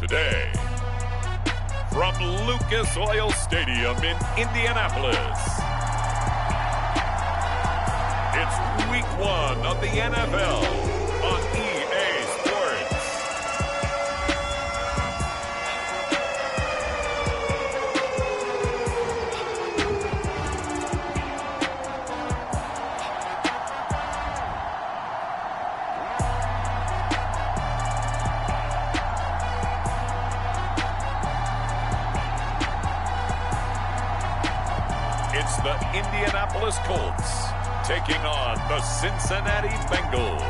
day. From Lucas Oil Stadium in Indianapolis, it's Week 1 of the NFL on EA Sports. It's the Indianapolis Colts taking on the Cincinnati Bengals.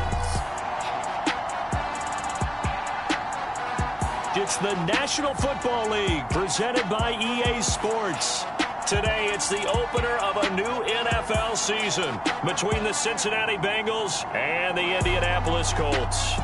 It's the National Football League presented by EA Sports. Today, it's the opener of a new NFL season between the Cincinnati Bengals and the Indianapolis Colts.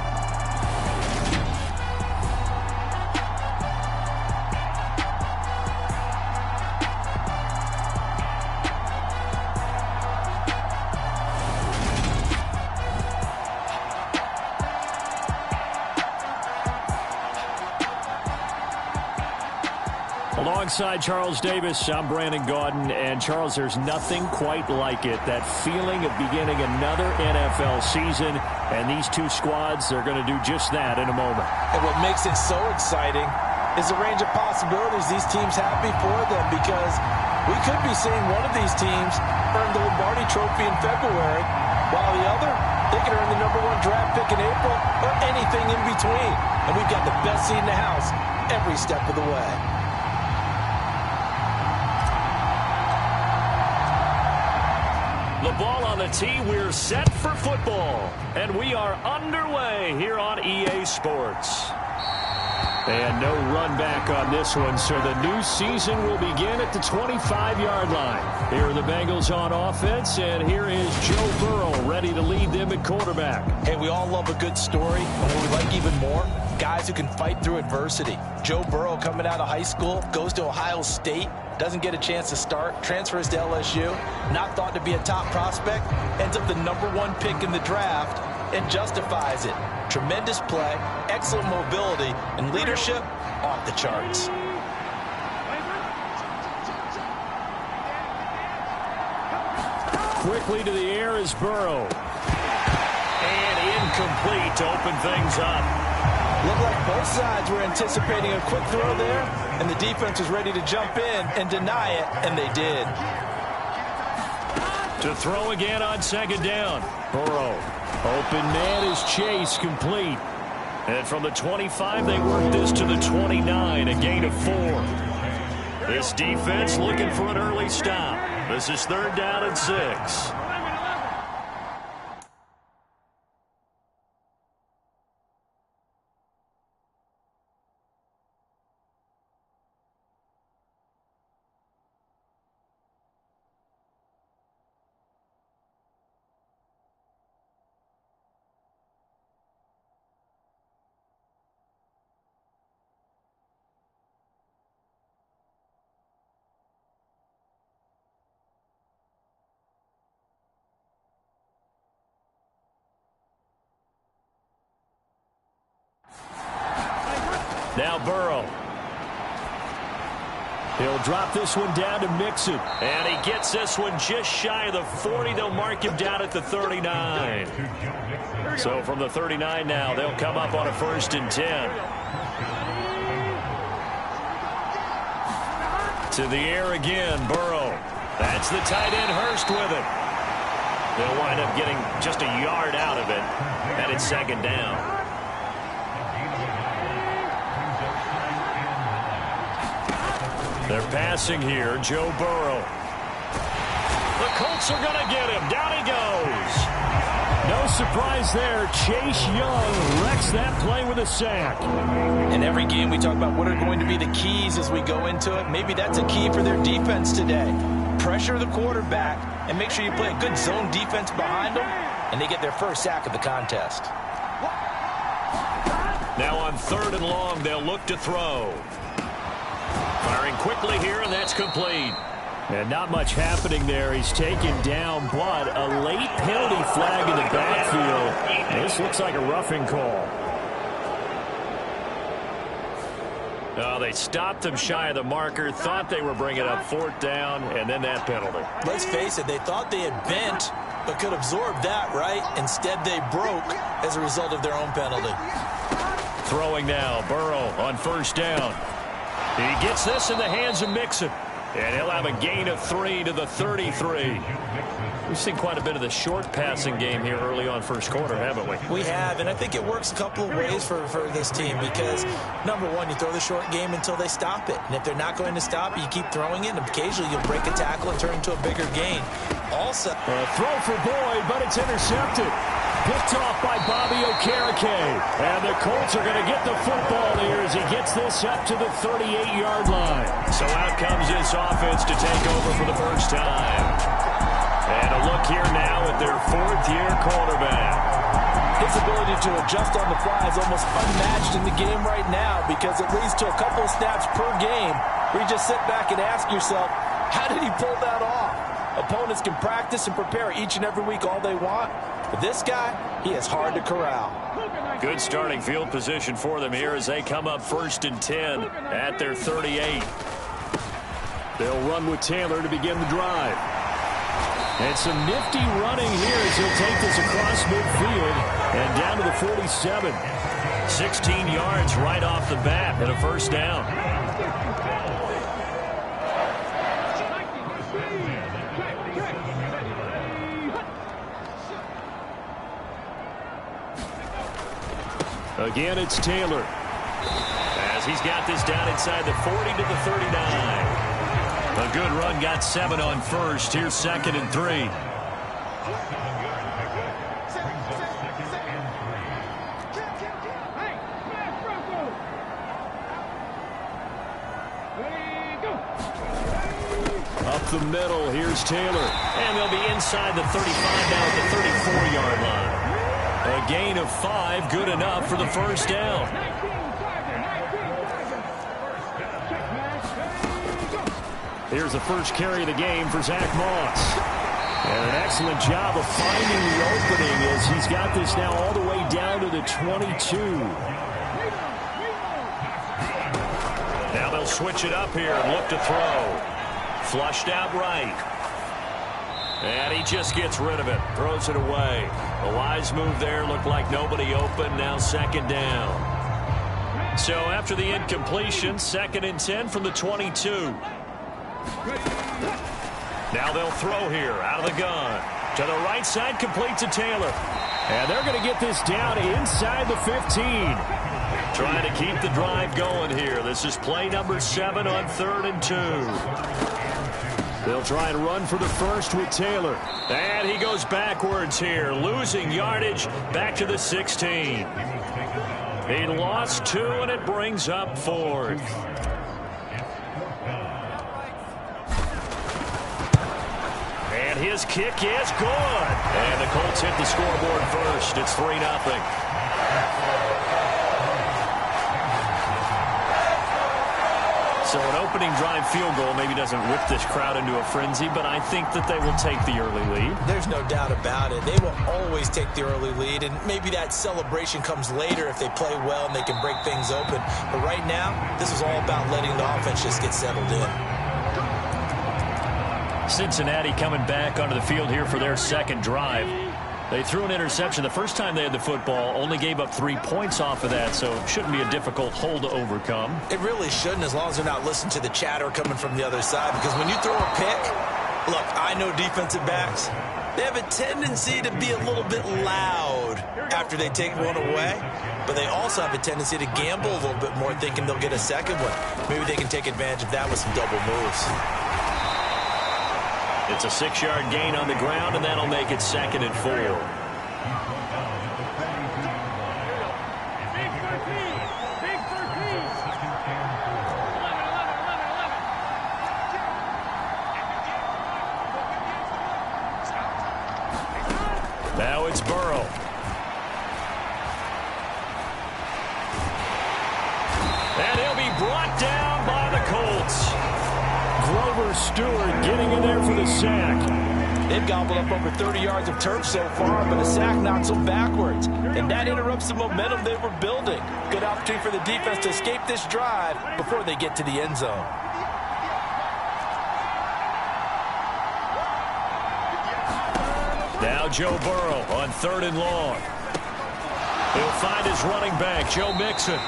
Alongside Charles Davis, I'm Brandon Gaudin. And, Charles, there's nothing quite like it. That feeling of beginning another NFL season. And these two squads are going to do just that in a moment. And what makes it so exciting is the range of possibilities these teams have before them, because we could be seeing one of these teams earn the Lombardi Trophy in February, while the other, they could earn the #1 draft pick in April, or anything in between. And we've got the best seat in the house every step of the way. The ball on the tee, we're set for football. And we are underway here on EA Sports. And no run back on this one, so the new season will begin at the 25-yard line. Here are the Bengals on offense, and here is Joe Burrow ready to lead them at quarterback. Hey, we all love a good story, and what we like even more, guys who can fight through adversity. Joe Burrow coming out of high school, goes to Ohio State, doesn't get a chance to start, transfers to LSU, not thought to be a top prospect, ends up the #1 pick in the draft, and justifies it. Tremendous play, excellent mobility, and leadership off the charts. Quickly to the air is Burrow. And incomplete to open things up. Looked like both sides were anticipating a quick throw there, and the defense was ready to jump in and deny it, and they did. To throw again on second down. Burrow. Open man is Chase, complete. And from the 25, they work this to the 29, a gain of 4. This defense looking for an early stop. This is 3rd down and 6. Now Burrow. He'll drop this one down to Mixon. And he gets this one just shy of the 40. They'll mark him down at the 39. So from the 39 now, they'll come up on a 1st and 10. To the air again, Burrow. That's the tight end, Hurst, with it. They'll wind up getting just a yard out of it. And it's 2nd down. They're passing here, Joe Burrow. The Colts are going to get him. Down he goes. No surprise there. Chase Young wrecks that play with a sack. In every game, we talk about what are going to be the keys as we go into it. Maybe that's a key for their defense today. Pressure the quarterback and make sure you play a good zone defense behind them, and they get their first sack of the contest. Now on 3rd and long, they'll look to throw. Firing quickly here, and that's complete. And not much happening there. He's taken down, but a late penalty flag in the backfield. This looks like a roughing call. Oh, they stopped them shy of the marker, thought they were bringing up 4th down, and then that penalty. Let's face it, they thought they had bent, but could absorb that, right? Instead, they broke as a result of their own penalty. Throwing now, Burrow on 1st down. He gets this in the hands of Mixon, and he'll have a gain of 3 to the 33. We've seen quite a bit of the short passing game here early on 1st quarter, haven't we? We have, and I think it works a couple of ways for this team because, number one, you throw the short game until they stop it. And if they're not going to stop it, you keep throwing it, and occasionally you'll break a tackle and turn into a bigger gain. Also, a throw for Boyd, but it's intercepted. Picked off by Bobby Okereke. And the Colts are going to get the football here as he gets this up to the 38-yard line. So out comes this offense to take over for the first time. And a look here now at their 4th-year quarterback. His ability to adjust on the fly is almost unmatched in the game right now because it leads to a couple of snaps per game where you just sit back and ask yourself, how did he pull that off? Opponents can practice and prepare each and every week all they want, but this guy, he is hard to corral. Good starting field position for them here as they come up 1st and 10 at their 38. They'll run with Taylor to begin the drive. And some nifty running here as he'll take this across midfield and down to the 47. 16 yards right off the bat and a 1st down. Again, it's Taylor. As he's got this down inside the 40 to the 39. A good run, got 7 on 1st. Here's 2nd and 3. Up the middle, here's Taylor. And they'll be inside the 35 down at the 34-yard line. A gain of 5, good enough for the 1st down. Here's the first carry of the game for Zach Moss. And an excellent job of finding the opening as he's got this now all the way down to the 22. Now they'll switch it up here and look to throw. Flushed out right. And he just gets rid of it. Throws it away. A wise move there. Looked like nobody open. Now 2nd down. So after the incompletion, 2nd and 10 from the 22. Now they'll throw here out of the gun. To the right side, complete to Taylor. And they're going to get this down inside the 15. Trying to keep the drive going here. This is play number 7 on 3rd and 2. They'll try and run for the first with Taylor. And he goes backwards here, losing yardage back to the 16. He lost 2, and it brings up 4th. And his kick is good. And the Colts hit the scoreboard first. It's 3-0. So an opening drive field goal maybe doesn't whip this crowd into a frenzy, but I think that they will take the early lead. There's no doubt about it. They will always take the early lead, and maybe that celebration comes later if they play well and they can break things open. But right now, this is all about letting the offense just get settled in. Cincinnati coming back onto the field here for their 2nd drive. They threw an interception the first time they had the football, only gave up 3 points off of that, so it shouldn't be a difficult hole to overcome. It really shouldn't, as long as they're not listening to the chatter coming from the other side, because when you throw a pick, look, I know defensive backs, they have a tendency to be a little bit loud after they take one away, but they also have a tendency to gamble a little bit more, thinking they'll get a second one. Maybe they can take advantage of that with some double moves. It's a 6-yard gain on the ground, and that'll make it 2nd and 4. Now it's Burrow. And he'll be brought down by the Colts. Grover Stewart getting in there for the sack. They've gobbled up over 30 yards of turf so far, but a sack knocks them backwards. And that interrupts the momentum they were building. Good opportunity for the defense to escape this drive before they get to the end zone. Now Joe Burrow on 3rd and long. He'll find his running back, Joe Mixon.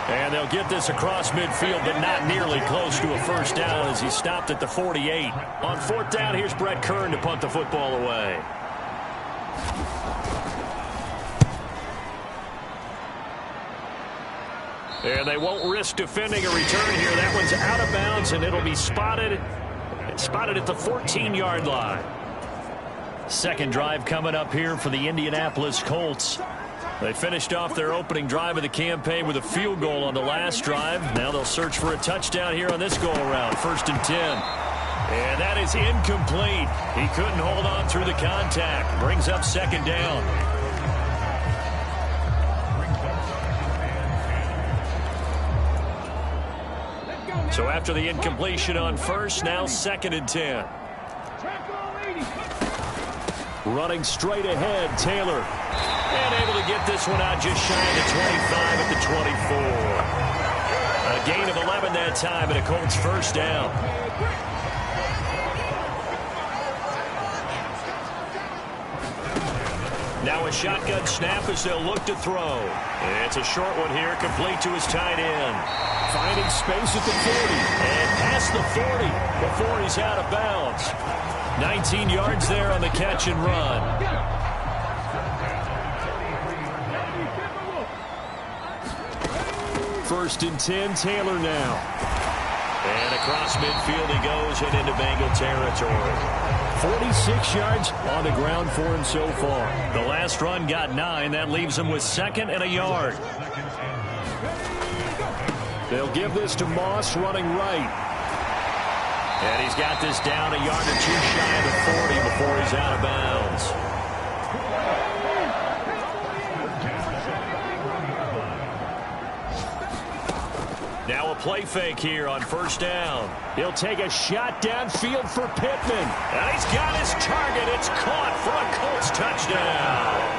And they'll get this across midfield, but not nearly close to a first down as he stopped at the 48. On 4th down, here's Brett Kern to punt the football away. And they won't risk defending a return here. That one's out of bounds, and it'll be spotted at the 14-yard line. Second drive coming up here for the Indianapolis Colts. They finished off their opening drive of the campaign with a field goal on the last drive. Now they'll search for a touchdown here on this go-around. 1st and 10. And that is incomplete. He couldn't hold on through the contact. Brings up 2nd down. So after the incompletion on 1st, now 2nd and 10. Running straight ahead, Taylor. And able to get this one out just shy of the 25 at the 24. A gain of 11 that time and a Colts first down. Now a shotgun snap as they'll look to throw. It's a short one here, complete to his tight end. Finding space at the 40 and past the 40 before he's out of bounds. 19 yards there on the catch and run. First and 10, Taylor now. And across midfield he goes and into Bengal territory. 46 yards on the ground for him so far. The last run got 9. That leaves him with 2nd and a yard. They'll give this to Moss running right. And he's got this down a yard or two shy of the 40 before he's out of bounds. Now a play fake here on 1st down. He'll take a shot downfield for Pittman. And he's got his target. It's caught for a Colts touchdown.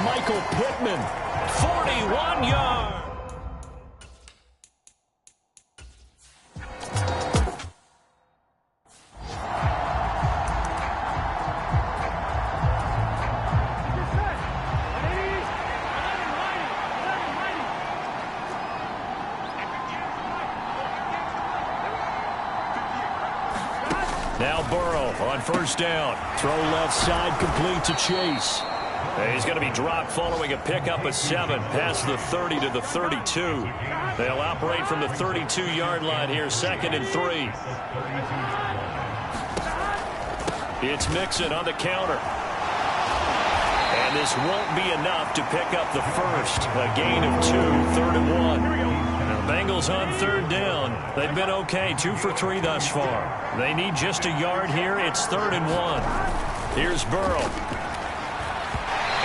Michael Pittman, 41 yards. Now Burrow on 1st down. Throw left side complete to Chase. He's going to be dropped following a pickup of 7 past the 30 to the 32. They'll operate from the 32-yard line here, 2nd and 3. It's Mixon on the counter. And this won't be enough to pick up the first. A gain of 2, 3rd and 1. Now Bengals on 3rd down. They've been okay, 2 for 3 thus far. They need just a yard here. It's 3rd and 1. Here's Burrow.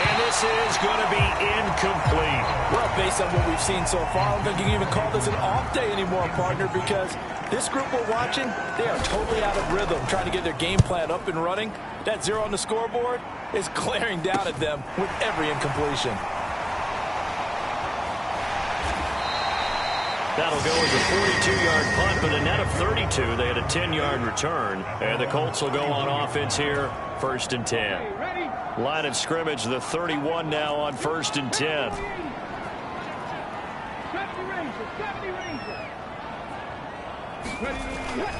And this is going to be incomplete. Well, based on what we've seen so far, I don't think you can even call this an off day anymore, partner, because this group we're watching, they are totally out of rhythm, trying to get their game plan up and running. That 0 on the scoreboard is glaring down at them with every incompletion. That'll go as a 42-yard punt, but a net of 32. They had a 10-yard return. And the Colts will go on offense here, 1st and 10. Line of scrimmage, the 31 now on 1st and 10.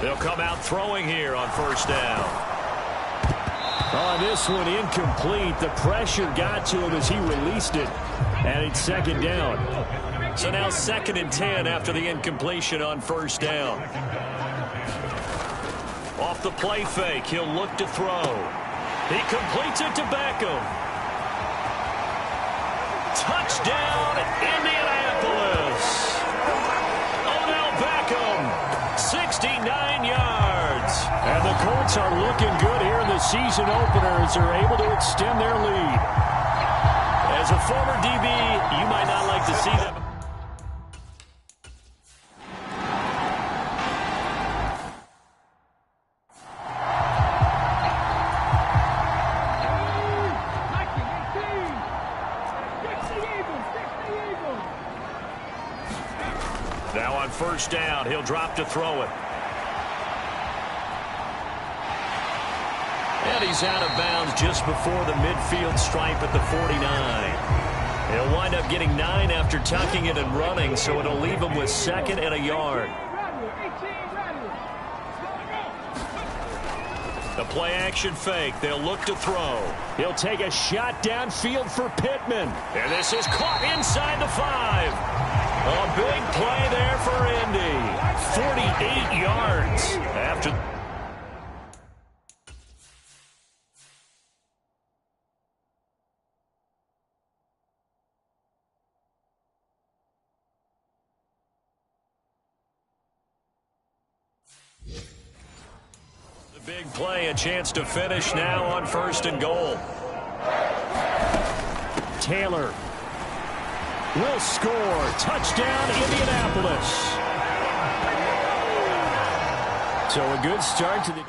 They'll come out throwing here on 1st down. On this one, incomplete. The pressure got to him as he released it. And it's 2nd down. So now 2nd and 10 after the incompletion on 1st down. Off the play fake, he'll look to throw. He completes it to Beckham. Touchdown, Indianapolis. Odell Beckham, 69 yards. And And the Colts are looking good here in the season opener as they're able to extend their lead. As a former DB, you might not like to see them. Now on first down, he'll drop to throw it. And he's out of bounds just before the midfield stripe at the 49. He'll wind up getting 9 after tucking it and running, so it'll leave him with 2nd and a yard. The play-action fake. They'll look to throw. He'll take a shot downfield for Pittman. And this is caught inside the 5. A big play there for Indy. 48 yards after. The big play, a chance to finish now on 1st and goal. Taylor will score. Touchdown, Indianapolis. So a good start to the...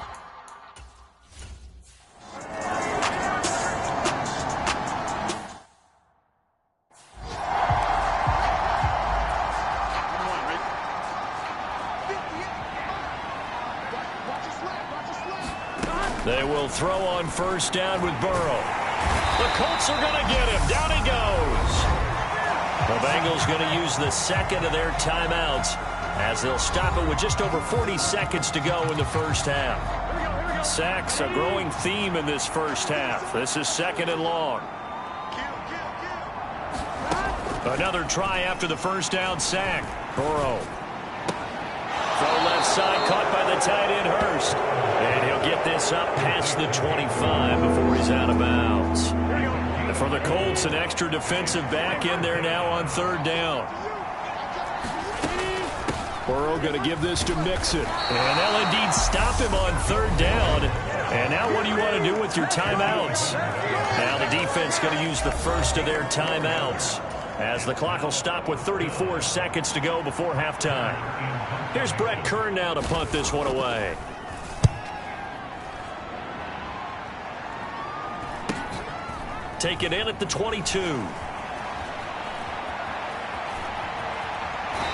They will throw on 1st down with Burrow. The Colts are going to get him. Down he goes. The Bengals going to use the 2nd of their timeouts as they'll stop it with just over 40 seconds to go in the first half. Sacks, a growing theme in this first half. This is 2nd and long. Another try after the first down sack. Burrow. Throw left side, caught by the tight end Hurst. And he'll get this up past the 25 before he's out of bounds. And for the Colts, an extra defensive back in there now on 3rd down. Burrow going to give this to Mixon. And they'll indeed stop him on 3rd down. And now what do you want to do with your timeouts? Now the defense going to use the 1st of their timeouts as the clock will stop with 34 seconds to go before halftime. Here's Brett Kern now to punt this one away. Take it in at the 22.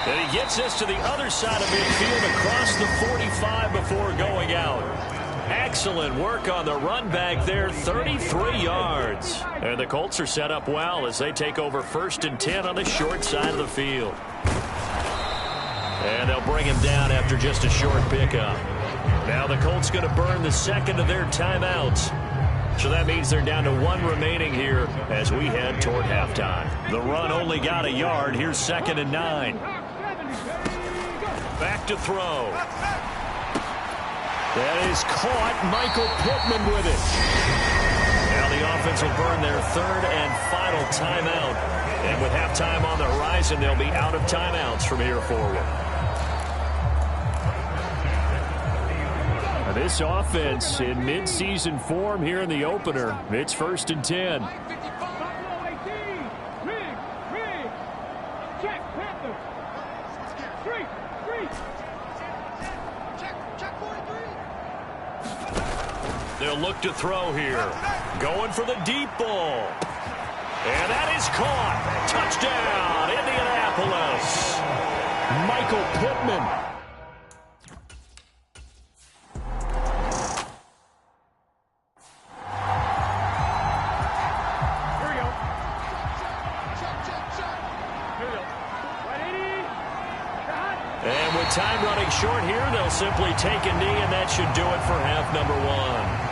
And he gets this to the other side of midfield across the 45 before going out. Excellent work on the run back there, 33 yards. And the Colts are set up well as they take over 1st and 10 on the short side of the field. And they'll bring him down after just a short pickup. Now the Colts going to burn the 2nd of their timeouts. So that means they're down to 1 remaining here as we head toward halftime. The run only got a yard. Here's 2nd and 9. Back to throw. That is caught. Michael Pittman with it. Now the offense will burn their 3rd and final timeout. And with halftime on the horizon, they'll be out of timeouts from here forward. Now this offense in mid-season form here in the opener. It's 1st and 10. They'll look to throw here. Going for the deep ball. And that is caught. Touchdown, Indianapolis. Michael Pittman. Here we go. And with time running short here, they'll simply take a knee, and that should do it for half number 1.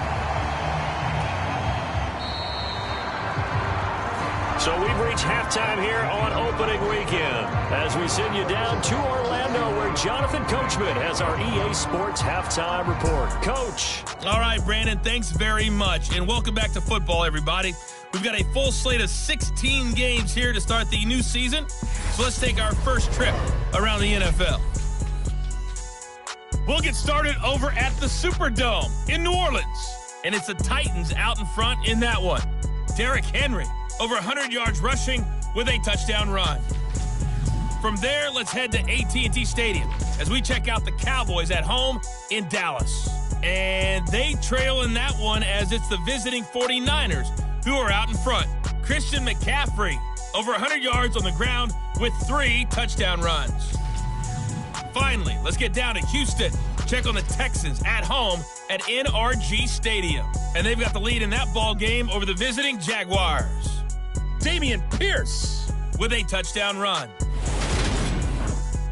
So we've reached halftime here on opening weekend as we send you down to Orlando where Jonathan Coachman has our EA Sports halftime report. Coach. All right, Brandon, thanks very much. And welcome back to football, everybody. We've got a full slate of 16 games here to start the new season. So let's take our first trip around the NFL. We'll get started over at the Superdome in New Orleans. And it's the Titans out in front in that one. Derrick Henry, over 100 yards rushing with a touchdown run. From there, let's head to AT&T Stadium as we check out the Cowboys at home in Dallas. And they trail in that one as it's the visiting 49ers who are out in front. Christian McCaffrey, over 100 yards on the ground with 3 touchdown runs. Finally, let's get down to Houston. Check on the Texans at home at NRG Stadium. And they've got the lead in that ball game over the visiting Jaguars. Dameon Pierce with a touchdown run.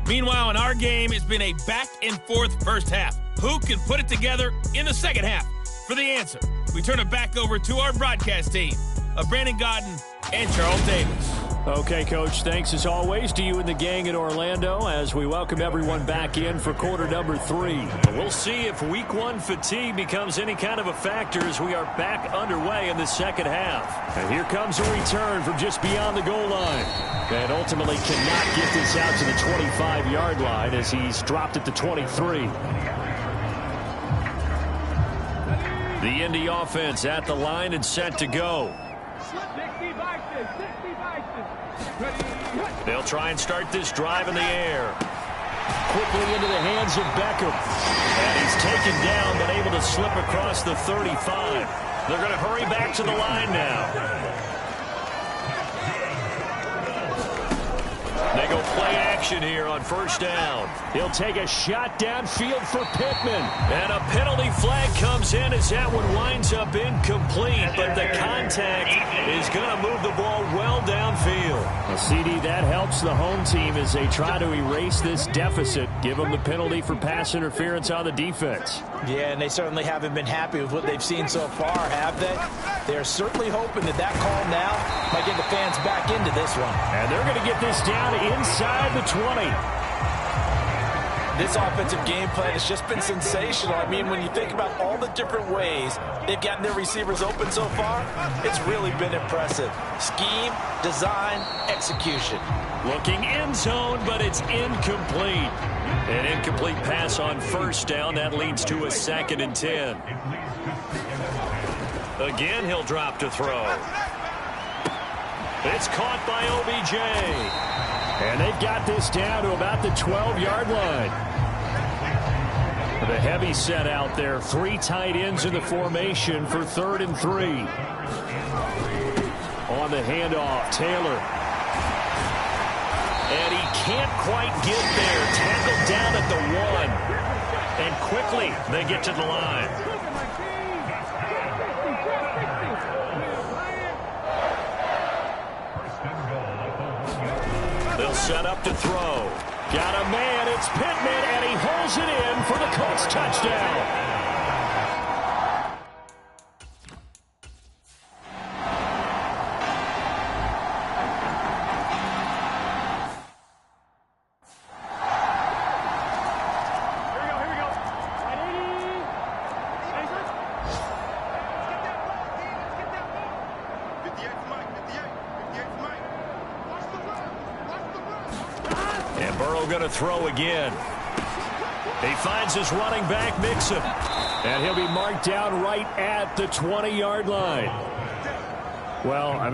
Meanwhile, in our game, it's been a back-and-forth first half. Who can put it together in the second half? For the answer, we turn it back over to our broadcast team of Brandon Godden and Charles Davis. Okay, Coach, thanks as always to you and the gang in Orlando as we welcome everyone back in for quarter number 3. We'll see if week 1 fatigue becomes any kind of a factor as we are back underway in the second half. And here comes a return from just beyond the goal line. And ultimately cannot get this out to the 25-yard line as he's dropped at the 23. The Indy offense at the line and set to go. They'll try and start this drive in the air. Quickly into the hands of Beckham. And he's taken down but able to slip across the 35. They're going to hurry back to the line now. They go play action here on first down. He'll take a shot downfield for Pittman. And a penalty flag comes in as that one winds up incomplete. But the contact is going to move the ball well downfield. Well, CD, that helps the home team as they try to erase this deficit. Give them the penalty for pass interference on the defense. Yeah, and they certainly haven't been happy with what they've seen so far, have they? They're certainly hoping that call now might get the fans back into this one. And they're going to get this down inside the 20. This offensive game plan has just been sensational. I mean, when you think about all the different ways they've gotten their receivers open so far, it's really been impressive. Scheme, design, execution. Looking end zone, but it's incomplete. An incomplete pass on first down. That leads to a 2nd and 10. Again, he'll drop to throw. It's caught by OBJ. And they've got this down to about the 12-yard line. The heavy set out there. 3 tight ends in the formation for 3rd and 3. On the handoff, Taylor. And he can't quite get there. Tackled down at the 1. And quickly they get to the line. They'll set up to throw. Got a man, it's Pittman, and he holds it in for the Colts touchdown. Going to throw again. He finds his running back, Mixon. And he'll be marked down right at the 20-yard line. Well, I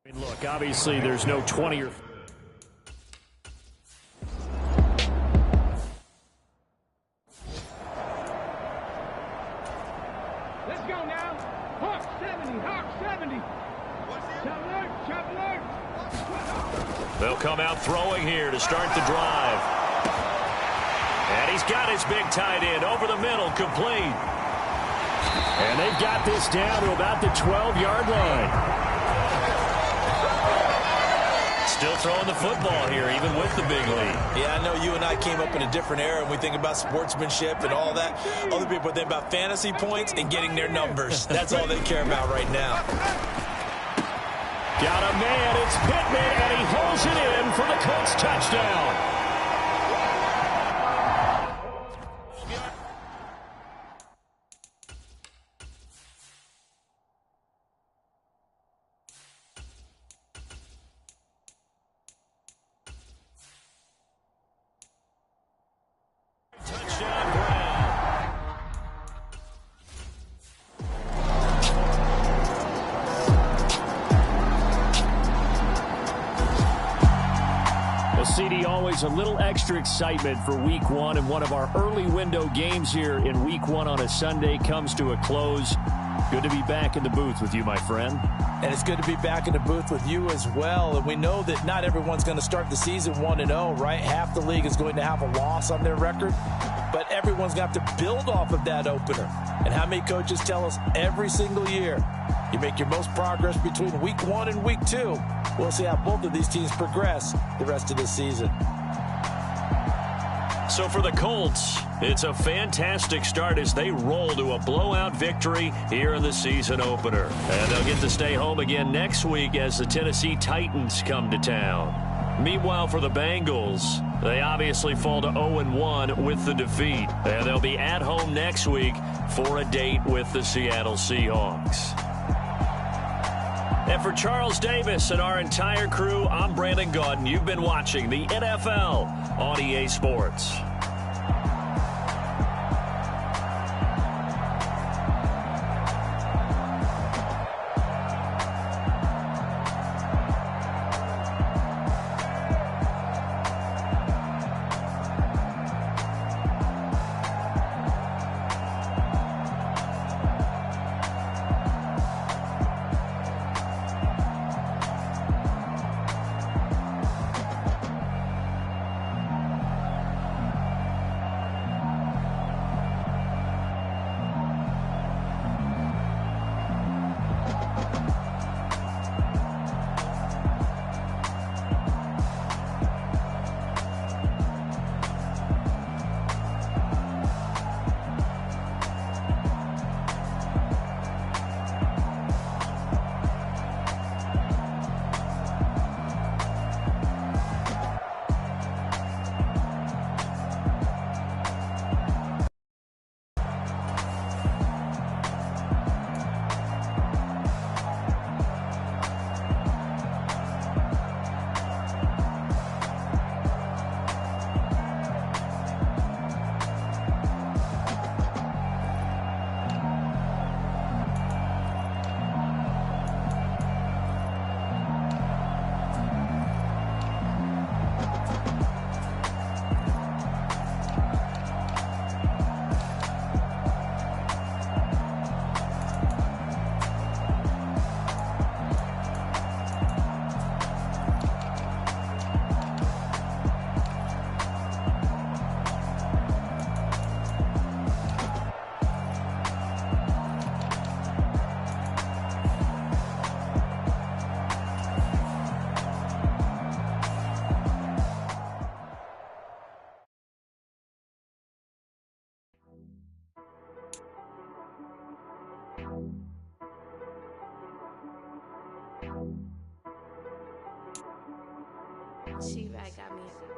mean, look, obviously there's no 20 or... They'll come out throwing here to start the drive. And he's got his big tight end over the middle, complete. And they've got this down to about the 12-yard line. Still throwing the football here, even with the big lead. Yeah, I know you and I came up in a different era, and we think about sportsmanship and all that. Other people think about fantasy points and getting their numbers. That's all they care about right now. Got a man, it's Pittman, and he holds it in for the Colts touchdown. Well, CD, always a little extra excitement for Week 1, and one of our early window games here in Week 1 on a Sunday comes to a close. Good to be back in the booth with you, my friend. And it's good to be back in the booth with you as well. And we know that not everyone's going to start the season 1-0, right? Half the league is going to have a loss on their record. But everyone's going to have to build off of that opener. And how many coaches tell us every single year, you make your most progress between Week 1 and Week 2. We'll see how both of these teams progress the rest of the season. So for the Colts, it's a fantastic start as they roll to a blowout victory here in the season opener. And they'll get to stay home again next week as the Tennessee Titans come to town. Meanwhile, for the Bengals, they obviously fall to 0-1 with the defeat. And they'll be at home next week for a date with the Seattle Seahawks. And for Charles Davis and our entire crew, I'm Brandon Gaudin. You've been watching the NFL on EA Sports. She got me.